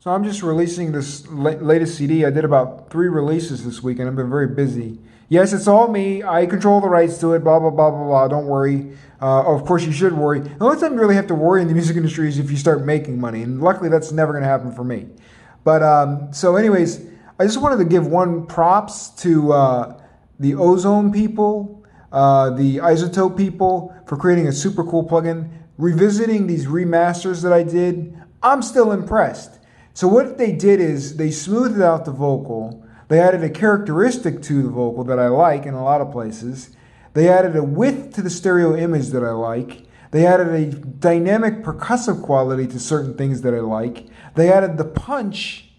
So I'm just releasing this latest CD. I did about 3 releases this week, and I've been very busy. Yes, it's all me. I control the rights to it. Blah blah blah blah blah. Don't worry. Of course, you should worry. The only time you really have to worry in the music industry is if you start making money, and luckily, that's never going to happen for me. But so, anyways, I just wanted to give one props to the Ozone people, the Isotope people for creating a super cool plugin. Revisiting these remasters that I did, I'm still impressed. So what they did is they smoothed out the vocal. They added a characteristic to the vocal that I like in a lot of places. They added a width to the stereo image that I like. They added a dynamic percussive quality to certain things that I like. They added the punch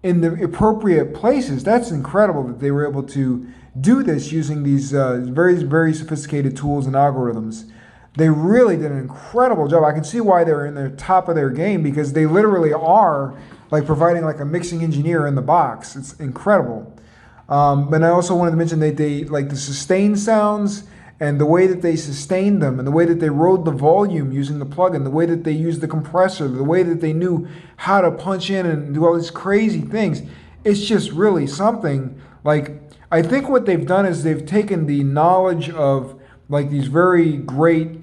in the appropriate places. That's incredible that they were able to do this using these very, very sophisticated tools and algorithms. They really did an incredible job. I can see why they're in the top of their game, because they literally are like providing like a mixing engineer in the box. It's incredible. But I also wanted to mention that they like the sustain sounds and the way that they sustained them and the way that they rode the volume using the plugin, the way that they used the compressor, the way that they knew how to punch in and do all these crazy things. It's just really something. Like, I think what they've done is they've taken the knowledge of like these very great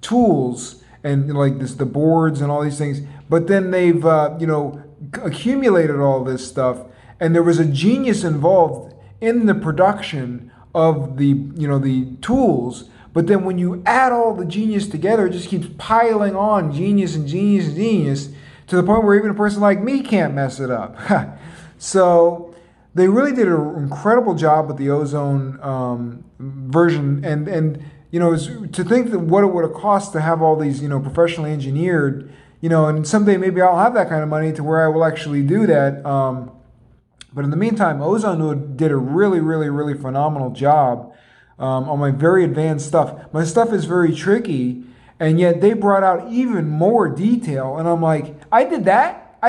tools and like the boards and all these things, but then they've accumulated all this stuff, and there was a genius involved in the production of the tools. But then when you add all the genius together, it just keeps piling on genius and genius and genius to the point where even a person like me can't mess it up. So they really did an incredible job with the Ozone version, and to think that what it would have cost to have all these professionally engineered, and someday maybe I'll have that kind of money to where I will actually do that. But in the meantime, Ozone did a really, really, really phenomenal job on my very advanced stuff. My stuff is very tricky, and yet they brought out even more detail, and I'm like, I did that.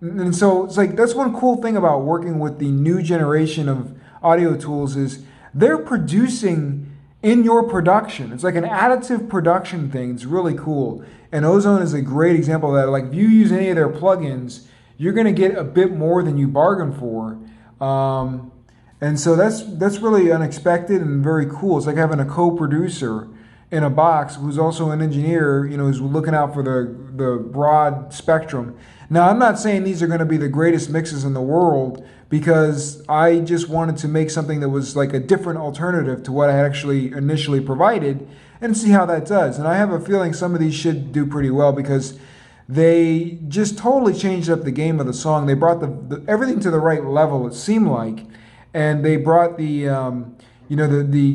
And so it's like, that's one cool thing about working with the new generation of audio tools is they're producing in your production. It's like an additive production thing. It's really cool. And Ozone is a great example of that. Like, if you use any of their plugins, you're going to get a bit more than you bargained for. And so that's really unexpected and very cool. It's like having a co-producer in a box who's also an engineer, who's looking out for the broad spectrum. Now, I'm not saying these are going to be the greatest mixes in the world, because I just wanted to make something that was like a different alternative to what I had actually initially provided and see how that does. And I have a feeling some of these should do pretty well, because they just totally changed up the game of the song. They brought everything to the right level, it seemed like, and they brought the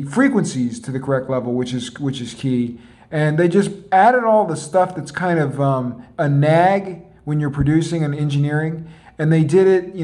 frequencies to the correct level, which is key. And they just added all the stuff that's kind of a nag when you're producing and engineering, and they did it,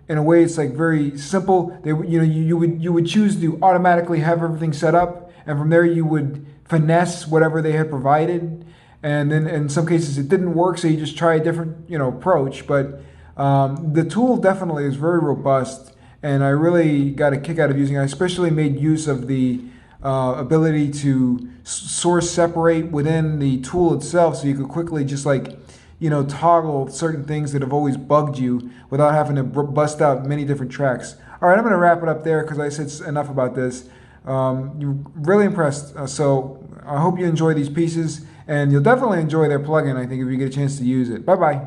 in a way it's like very simple. They, you would choose to automatically have everything set up, and from there you would finesse whatever they had provided. And then in some cases it didn't work, so you just try a different, approach. But the tool definitely is very robust, and I really got a kick out of using it. I especially made use of the ability to source separate within the tool itself, so you could quickly just like toggle certain things that have always bugged you without having to bust out many different tracks. All right, I'm going to wrap it up there because I said enough about this. You're really impressed, so I hope you enjoy these pieces, and you'll definitely enjoy their plugin, I think, if you get a chance to use it. Bye-bye.